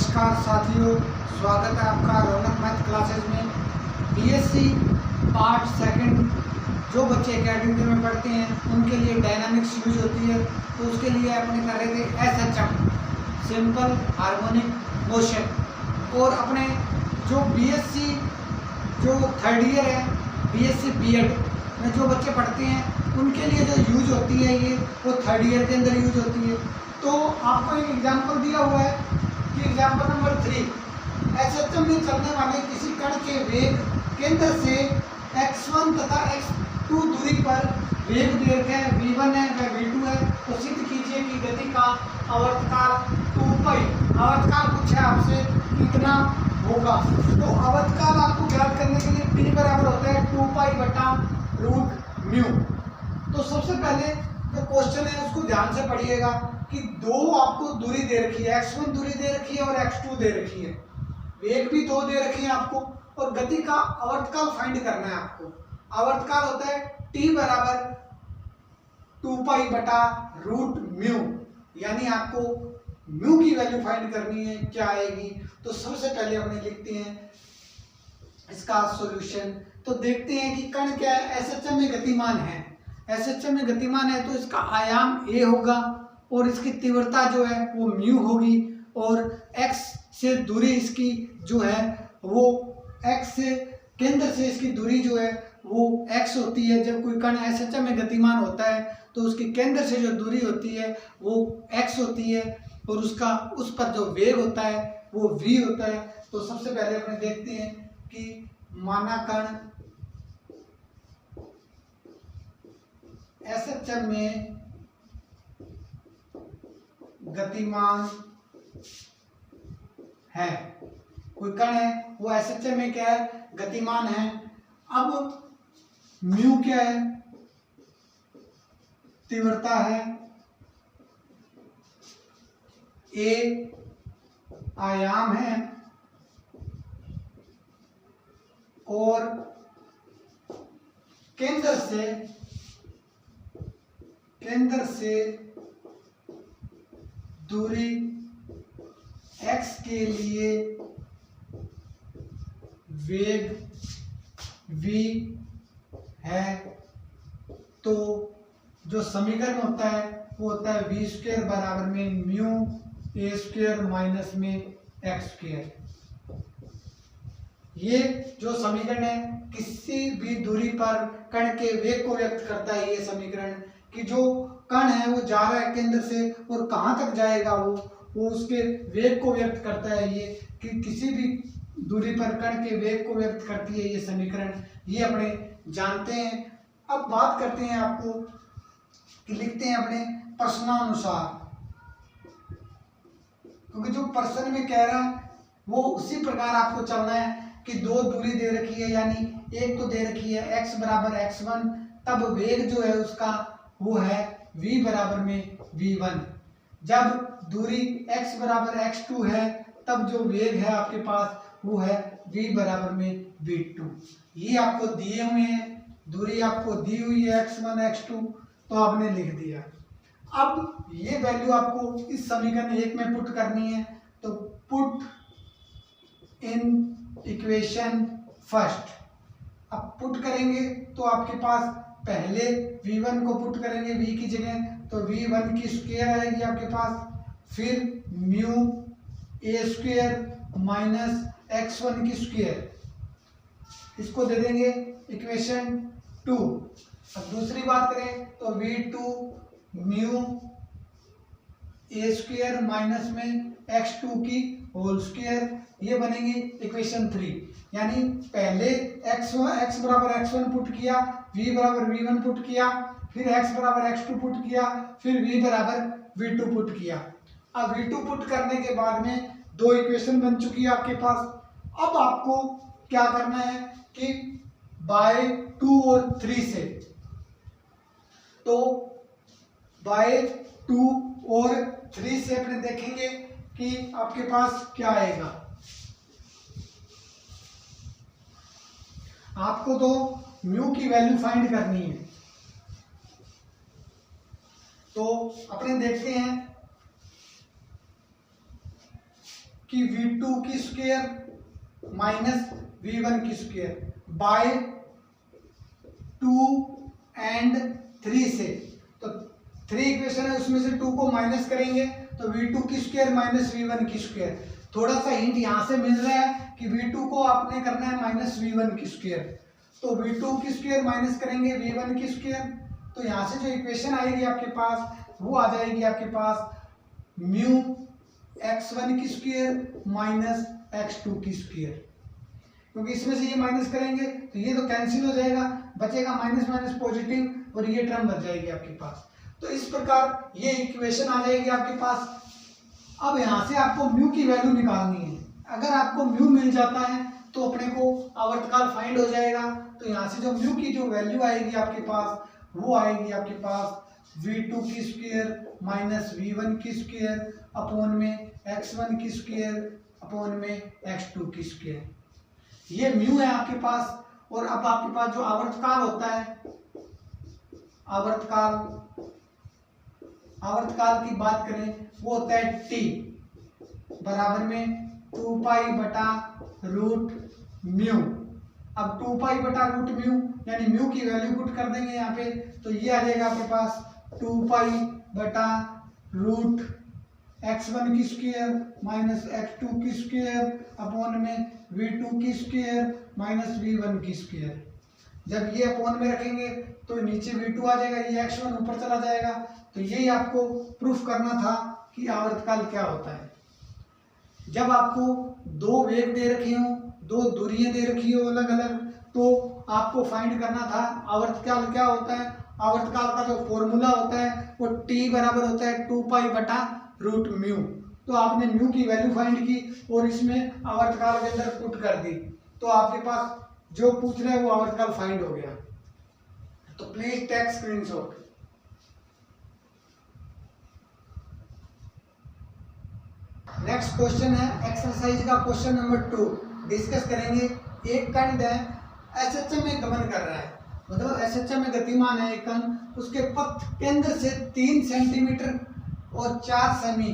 नमस्कार साथियों, स्वागत है आपका रौनक मैथ क्लासेस में। बीएससी पार्ट सेकंड जो बच्चे एकेडमी में पढ़ते हैं उनके लिए डायनामिक्स यूज होती है, तो उसके लिए अपने कर रहे थे एसएचएम, सिंपल हार्मोनिक मोशन। और अपने जो बीएससी जो थर्ड ईयर है, बीएससी बीएड में जो बच्चे पढ़ते हैं उनके लिए जो यूज होती है ये वो थर्ड ईयर के अंदर यूज होती है। तो आपको एक एग्जाम्पल दिया हुआ है कि एग्जाम्पल नंबर 3, एसएचएम में चलने वाले किसी कण के वेग केंद्र से x1 तथा x2 दूरी पर वेग दे रखे हैं, v1 है व v2 है, तो सिद्ध कीजिए कि गति का आवर्तकाल 2π। आवर्तकाल पूछा है आपसे कितना होगा, तो आवर्तकाल आपको ज्ञात करने के लिए p बराबर होता है 2π/√μ। तो सबसे पहले जो क्वेश्चन है उसको ध्यान से पढ़िएगा कि दो आपको दूरी दे रखी है, x1 दूरी दे रखी है और x2 दे रखी है, वेग भी दो दे रखी है आपको, और गति का आवर्तकाल फाइंड करना है आपको। आवर्तकाल होता है t बराबर 2π/√μ, यानी आपको म्यू की वैल्यू फाइंड करनी है, क्या आएगी। तो सबसे पहले अपने लिखते हैं इसका सॉल्यूशन। तो देखते हैं कि कण क्या है, एसएचएम में गतिमान है, एसएचएम में गतिमान है तो इसका आयाम a होगा और इसकी तीव्रता जो है वो म्यू होगी, और x से दूरी इसकी जो है वो x से केंद्र से इसकी दूरी जो है वो x होती है। जब कोई कण एसएचएम में गतिमान होता है तो उसके केंद्र से जो दूरी होती है वो x होती है, और उसका उस पर जो वेग होता है वो v होता है। तो सबसे पहले अपने देखते हैं कि माना कण एसएचएम में गतिमान है, कोई कण है वो एसएचएम में क्या है, गतिमान है। अब म्यू क्या है, तीव्रता है, ए आयाम है, और केंद्र से दूरी x के लिए वेग v है। तो जो समीकरण होता है वो होता है v² बराबर में म्यू a² माइनस में x²। ये जो समीकरण है किसी भी दूरी पर कण के वेग को व्यक्त करता है। ये समीकरण कि जो कण है वो जा रहा है केंद्र से और कहाँ तक जाएगा वो उसके वेग को व्यक्त करता है। ये कि किसी भी दूरी पर कण के वेग को व्यक्त करती है ये समीकरण, ये अपने जानते हैं। अब बात करते हैं आपको कि लिखते हैं अपने प्रश्नानुसार, क्योंकि जो प्रश्न में कह रहा है वो उसी प्रकार आपको चलना है कि दो दूरी दे रखी है, यानी एक तो दे रखी है x बराबर x1, तब वेग जो है उसका वो है v बराबर में v1। जब दूरी x बराबर x2 है तब जो वेग है आपके पास वो है v बराबर में v2। ये आपको दिए हुए हैं, दूरी आपको दी हुई है x1 x2, तो आपने लिख दिया। अब ये वैल्यू आपको इस समीकरण 1 में पुट करनी है, तो पुट इन इक्वेशन फर्स्ट। अब पुट करेंगे तो आपके पास पहले v1 को पुट करेंगे v की जगह, तो v1 की स्क्वायर आएगी आपके पास, फिर म्यू a² माइनस x1 की स्क्वायर, इसको दे देंगे इक्वेशन 2। अब दूसरी बात करें तो v2 म्यू a² माइनस में x2 की होल स्क्वायर, ये बनेगी इक्वेशन 3। यानी पहले x बराबर x1 पुट किया, v बराबर v1 पुट किया, फिर x बराबर x2 पुट किया, फिर v बराबर v2 पुट किया। अब v2 पुट करने के बाद में दो इक्वेशन बन चुकी है आपके पास। अब आपको क्या करना है कि बाय 2 और 3 से, तो बाय 2 और 3 से अपने देखेंगे कि आपके पास क्या आएगा। आपको तो म्यू की वैल्यू फाइंड करनी है, तो अपने देखते हैं कि V2 की स्क्वायर माइनस V1 की स्क्वायर बाय 2 एंड 3 से। तो 3 इक्वेशन है, उसमें से 2 को माइनस करेंगे तो V2 की स्क्वायर माइनस V1 की स्क्वायर। थोड़ा सा हिंट यहाँ से मिल रहा है कि V2 को आपने करना है माइनस V1 की स्क्वायर। तो V2 की स्क्वायर माइनस करेंगे V1 की स्क्वायर, तो यहाँ से जो इक्वेशन आएगी आपके पास वो आ जाएगी आपके पास म्यू x1 की स्क्वायर माइनस x2 की स्क्वायर। क्योंकि इसमें से ये माइनस करेंगे तो ये तो कैंसिल हो जाएगा, बचेगा माइनस माइनस पॉजिटिव और ये टर्म बच जाएगी आपके पास। तो इस प्रकार ये इक्वेशन आ जाएगी आपके पास। अब यहाँ से आपको म्यू की वैल्यू निकालनी है। अगर आपको म्यू मिल जाता है तो अपने को आवर्तकाल फाइंड हो जाएगा। तो यहाँ से जो म्यू की जो वैल्यू आएगी आपके पास वो आएगी आपके पास V2 की स्क्वायर माइनस V1 की स्क्वायर अपॉन में x1 की स्क्वायर अपॉन में x2 की स्क्वायर। ये म्यू है आपके पास। और अब आपके पास जो आवर्तकाल होता है, आवर्तकाल की बात करें वो होता है t बराबर में 2 पाई बटा रूट म्यू। अब 2 पाई बटा रूट म्यू यानी म्यू की वैल्यू पुट कर देंगे यहाँ पे, तो ये आ जाएगा आपके पास 2 पाई बटा रूट x1 की स्क्वायर माइनस x2 की स्क्वायर अपॉन में V2 की स्क्वायर माइनस V1 की स्क्वायर। जब ये अपॉन में रखेंगे तो नीचे V2 आ जाएगा, ये x1 ऊपर चला जाएगा। तो यही आपको प्रूफ करना था कि आवर्तकाल क्या होता है। जब आपको दो वेग दे रखे हो, दो दूरियां दे रखी हो अलग अलग, तो आपको फाइंड करना था आवर्तकाल क्या होता है। आवर्तकाल का जो फॉर्मूला होता है वो t बराबर होता है 2 पाई बटा रूट म्यू। तो आपने म्यू की वैल्यू फाइंड की और इसमें आवर्तकाल के अंदर पुट कर दी, तो आपके पास जो पूछ रहे हैं वो आवर्तकाल फाइंड हो गया। तो please take screenshot. Next question है एक्सरसाइज का क्वेश्चन नंबर 2। डिस्कस करेंगे। एक कण एसएचएम में गमन कर रहा है, मतलब एसएचएम में गतिमान है एक कण। उसके पथ केंद्र से 3 सेंटीमीटर और 4 सेमी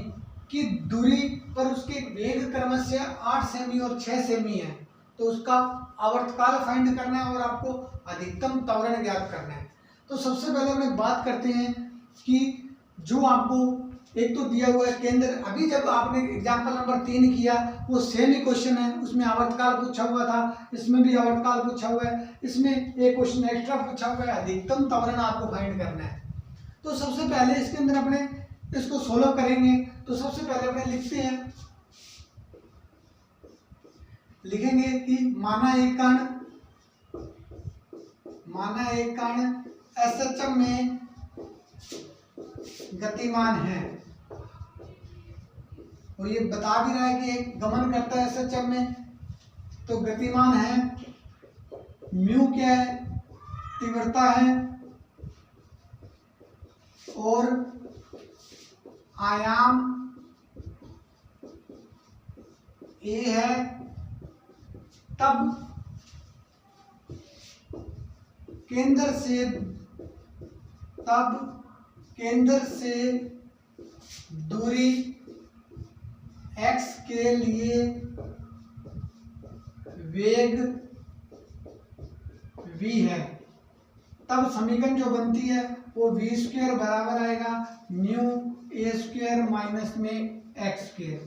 की दूरी पर उसके वेग क्रमशः 8 सेमी और 6 सेमी है। तो उसका आवर्तकाल फाइंड करना है और आपको अधिकतम त्वरण ज्ञात करना है। तो सबसे पहले हम बात करते हैं कि जो आपको एक तो दिया हुआ है केंद्र। अभी जब आपने एग्जाम्पल नंबर 3 किया वो सेम ही क्वेश्चन है, उसमें आवर्तकाल पूछा हुआ था, इसमें भी आवर्तकाल पूछा हुआ है, इसमें एक क्वेश्चन एक्स्ट्रा पूछा हुआ है, अधिकतम त्वरण आपको फाइंड करना है। तो सबसे पहले इसके अंदर अपने इसको सोल्व करेंगे। तो सबसे पहले अपने लिखते हैं, लिखेंगे कि माना एक कण एसएचएम में गतिमान है और ये बता भी रहा है कि एक गमन करता है एसएचएम में। तो गतिमान है, म्यू क्या है, तीव्रता है और आयाम ए है। तब केंद्र से दूरी x के लिए वेग v है। तब समीकरण जो बनती है वो v स्क्वायर बराबर आएगा न्यू a स्क्वायर माइनस में x स्क्वायर।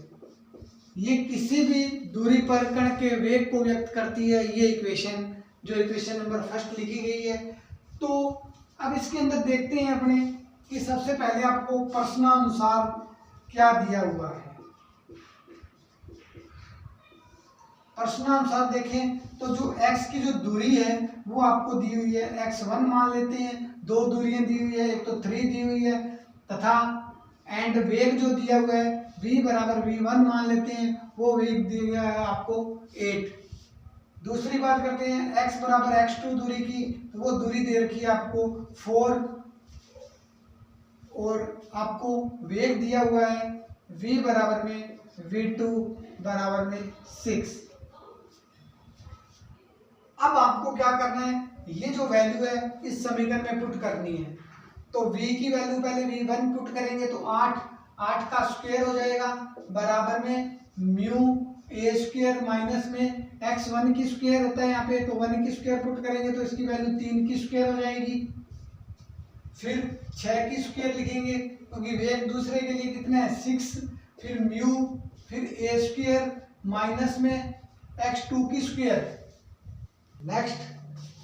ये किसी भी दूरी पर कण के वेग को व्यक्त करती है, ये इक्वेशन जो इक्वेशन नंबर 1 लिखी गई है। तो अब इसके अंदर देखते हैं अपने कि सबसे पहले आपको प्रश्नानुसार क्या दिया हुआ है। प्रश्नानुसार देखें तो जो x की जो दूरी है वो आपको दी हुई है, x1 मान लेते हैं। दो दूरियां दी हुई है, एक तो 3 दी हुई है तथा एंड वेग जो दिया हुआ है v बराबर v1 मान लेते हैं, वो वेग दिया गया है आपको 8। दूसरी बात करते हैं x बराबर x2 दूरी की, तो वो दूरी दे रखी है आपको 4 और आपको वेग दिया हुआ है v बराबर में v2 बराबर में 6। अब आपको क्या करना है, ये जो वैल्यू है इस समीकरण में पुट करनी है। तो v की वैल्यू पहले v1 पुट करेंगे तो 8 का स्क्वायर हो जाएगा बराबर में म्यू ए स्क्वायर माइनस में एक्स 1 की स्क्वायर होता है यहाँ पे, तो 1 की स्क्वायर पुट करेंगे तो इसकी वैल्यू 3 की स्क्वायर हो जाएगी। फिर 6 की स्क्वायर लिखेंगे क्योंकि वे एक दूसरे के लिए कितने हैं 6। फिर म्यू, फिर ए स्क्वायर माइनस में x2 की square. Next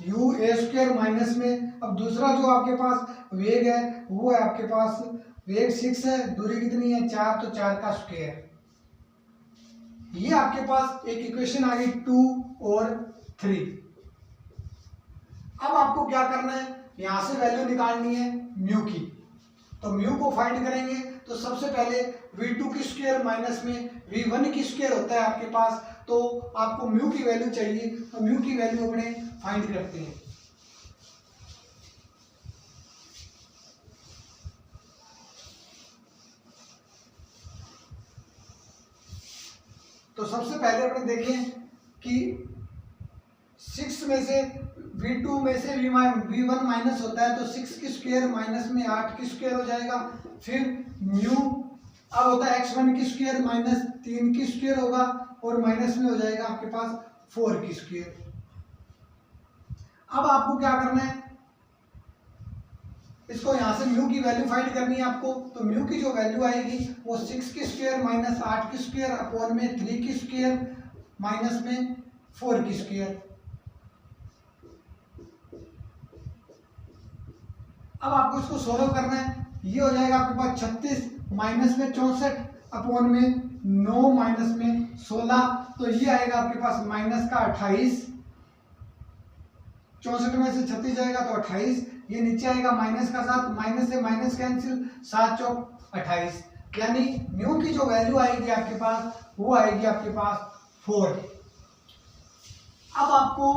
U A square minus में, अब दूसरा जो आपके पास वेग है वो है आपके पास वेग 6 है, दूरी कितनी है 4, तो 4 का स्क्वायर। ये आपके पास एक इक्वेशन आ गई 2 और 3। अब आपको क्या करना है, यहां से वैल्यू निकालनी है म्यू की। तो म्यू को फाइंड करेंगे तो सबसे पहले v2 की स्क्वायर माइनस में v1 की स्क्वायर होता है आपके पास, तो आपको म्यू की वैल्यू चाहिए, तो म्यू की वैल्यू अपने फाइंड करते हैं। तो सबसे पहले अपने देखें कि 6 में से v2 में से v1 माइनस होता है, तो 6 की स्क्वायर माइनस में 8 की स्क्वायर हो जाएगा। फिर म्यू अब होता है x1 की स्क्वायर माइनस 3 की स्क्वायर होगा, और माइनस में हो जाएगा आपके पास 4 की स्क्वायर। अब आपको क्या करना है, इसको यहां से म्यू की वैल्यू फाइंड करनी है आपको। तो म्यू की जो वैल्यू आएगी वो 6 की स्क्वायर माइनस 8 की स्क्वायर अपॉन में 3 की स्क्वायर माइनस में 4 की स्क्वायर। अब आपको इसको सोल्व करना है, ये हो जाएगा आपके पास 36 माइनस में 64 अपॉन में 9 माइनस में 16, तो ये आएगा आपके पास माइनस का 28। 64 में से 36 जाएगा तो 28, ये नीचे आएगा माइनस का 7, माइनस से माइनस कैंसिल, 7 चौक 28, यानी म्यू की जो वैल्यू आएगी आपके पास वो आएगी आपके पास 4। अब आपको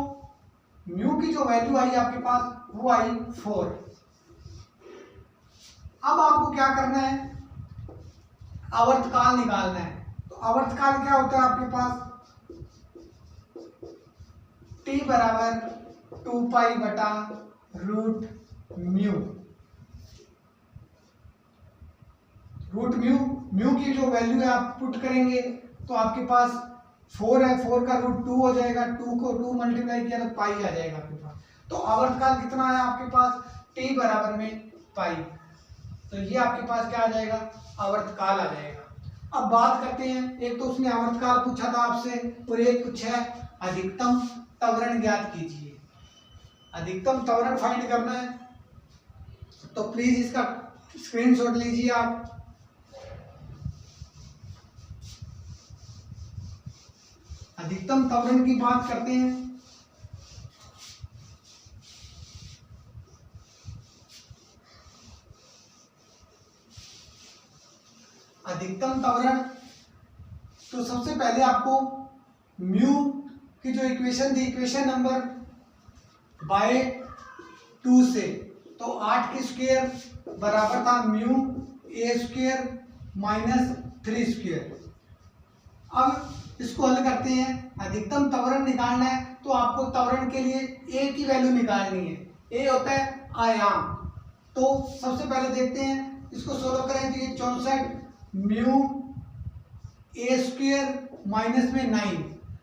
म्यू की जो वैल्यू आई आपके पास वो आई 4। अब आपको क्या करना है, आवर्तकाल निकालना है। तो आवर्तकाल क्या होता है आपके पास, t बराबर 2 पाई बटा root mu. Root mu, mu की जो वैल्यू है आप पुट करेंगे तो आपके पास 4 है, 4 का रूट 2 हो जाएगा, 2 को 2 मल्टीप्लाई किया तो पाई आ जाएगा आपके पास। तो आवर्तकाल कितना है आपके पास, t बराबर में पाई, तो ये आपके पास क्या आ जाएगा, आवर्तकाल आ जाएगा। अब बात करते हैं, एक तो उसने आवर्तकाल पूछा था आपसे और एक पूछा है अधिकतम त्वरण ज्ञात कीजिए। अधिकतम त्वरण फाइंड करना है, तो प्लीज इसका स्क्रीनशॉट लीजिए आप। अधिकतम त्वरण की बात करते हैं, अधिकतम त्वरण, तो सबसे पहले आपको म्यू की जो इक्वेशन थी, इक्वेशन नंबर बाय 2 से, तो 8 की स्क्वायर बराबर था mu A square minus 3 square. अब इसको हल करते हैं, अधिकतम त्वरण निकालना है तो आपको त्वरण के लिए ए की वैल्यू निकालनी है। ए होता है आयाम, तो सबसे पहले देखते हैं इसको सोल्व करें तो ये 64 म्यू ए स्क्वायर माइनस में 9।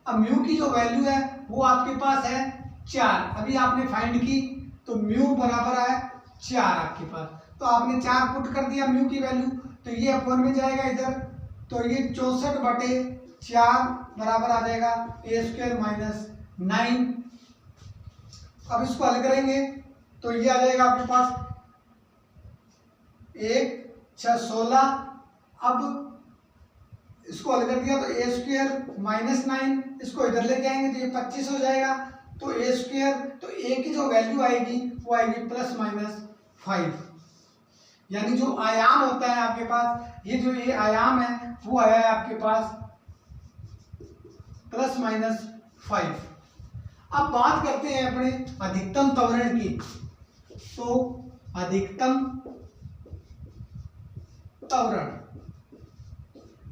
अब म्यू की जो वैल्यू है वो आपके पास है 4, अभी आपने फाइंड की, तो म्यू बराबर है 4 आपके पास, तो आपने 4 पुट कर दिया म्यू की वैल्यू, तो ये अपॉन में जाएगा इधर, तो ये 64/4 बराबर आ जाएगा ए स्क्वायर माइनस 9। अब इसको हल करेंगे तो ये आ जाएगा आपके पास 1 6 16। अब इसको हल कर दिया तो ए स्क्वायर माइनस 9, इसको इधर लेके आएंगे तो ये 25 हो जाएगा, तो ए स्क्वायर, तो ए की जो वैल्यू आएगी वो आएगी प्लस माइनस 5, यानी जो आयाम होता है आपके पास, ये जो ये आयाम है वो आया है आपके पास प्लस माइनस 5। अब बात करते हैं अपने अधिकतम त्वरण की, तो अधिकतम त्वरण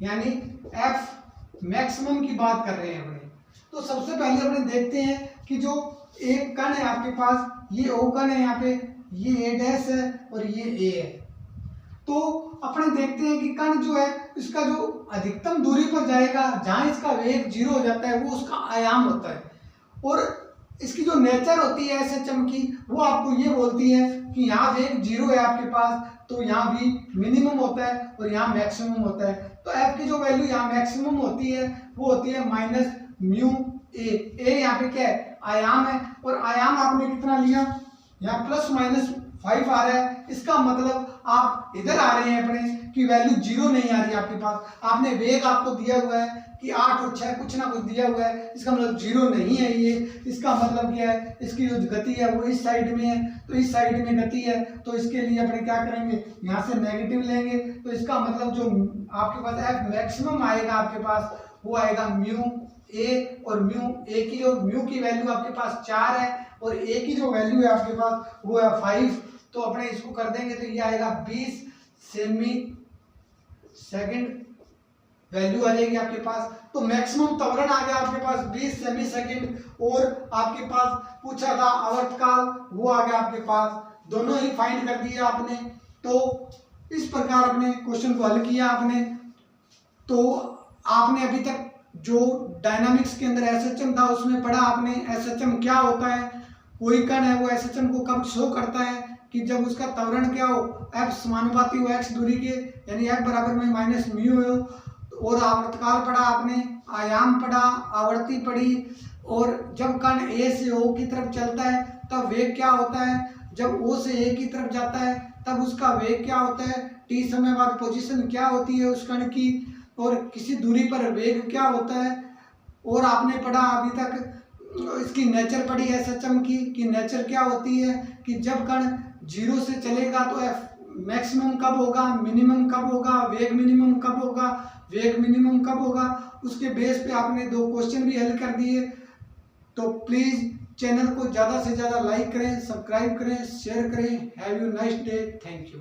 यानी एफ मैक्सिमम की बात कर रहे हैं अपने। तो सबसे पहले अपने देखते हैं कि जो एक कण है आपके पास, ये ओ कण है यहाँ पे, ये ए डैश है और ये ए है। तो अपने देखते हैं कि कण जो है इसका जो अधिकतम दूरी पर जाएगा, जहाँ इसका वेग 0 हो जाता है, वो उसका आयाम होता है। और इसकी जो नेचर होती है SHM की, वो आपको ये बोलती है कि यहाँ वेग 0 है आपके पास, तो यहाँ भी मिनिमम होता है और यहाँ मैक्सिमम होता है। तो F की जो वैल्यू यहाँ मैक्सिमम होती है वो होती है -μ a। यहाँ पे क्या है, आयाम है, और आयाम आपने कितना लिया, यहाँ ±5 आ रहा है। इसका मतलब आप इधर आ रहे हैं अपने कि वैल्यू 0 नहीं आ रही है आपके पास। आपने वेग आपको दिया हुआ है कि 8 और 6 कुछ ना कुछ दिया हुआ है, इसका मतलब 0 नहीं है ये। इसका मतलब क्या है, इसकी जो गति है वो इस साइड में है, तो इस साइड में गति है, तो इसके लिए अपने क्या करेंगे, यहाँ से नेगेटिव लेंगे। तो इसका मतलब जो आपके पास F मैक्सिमम आएगा आपके पास, वो आएगा μ a। और μ की जो की वैल्यू आपके पास 4 है और a की जो वैल्यू है आपके पास वो है 5। तो अपने इसको कर देंगे तो ये आएगा 20 सेमी सेकंड वैल्यू आ जाएगी आपके पास। तो मैक्सिमम त्वरण आ गया आपके पास 20 सेमी सेकंड, और आपके पास पूछा था आवर्तकाल, वो आ गया आपके पास। दोनों ही फाइंड कर दिया आपने। तो इस प्रकार अपने क्वेश्चन को हल किया आपने। तो आपने अभी तक जो डायनामिक्स के अंदर SHM था उसमें पढ़ा आपने SHM क्या होता है, कोई कण है वो SHM को कब शो करता है कि जब उसका त्वरण क्या हो, F समानुपाती हो x दूरी के, यानी F बराबर में -μ हो। और आवर्तकाल पढ़ा आपने, आयाम पढ़ा, आवर्ती पढ़ी। और जब कण A से O की तरफ चलता है तब वेग क्या होता है, जब O से A की तरफ जाता है तब उसका वेग क्या होता है, t समय बाद पोजीशन क्या होती है उस कण की, और किसी दूरी पर वेग क्या होता है। और आपने पढ़ा अभी तक इसकी नेचर पढ़ी SHM की कि नेचर क्या होती है कि जब कण 0 से चलेगा तो F मैक्सिमम कब होगा, मिनिमम कब होगा, वेग मिनिमम कब होगा, वेग मिनिमम कब होगा। उसके बेस पे आपने 2 क्वेश्चन भी हल कर दिए। तो प्लीज़ चैनल को ज़्यादा से ज़्यादा लाइक करें, सब्सक्राइब करें, शेयर करें। Have you nice day, thank you.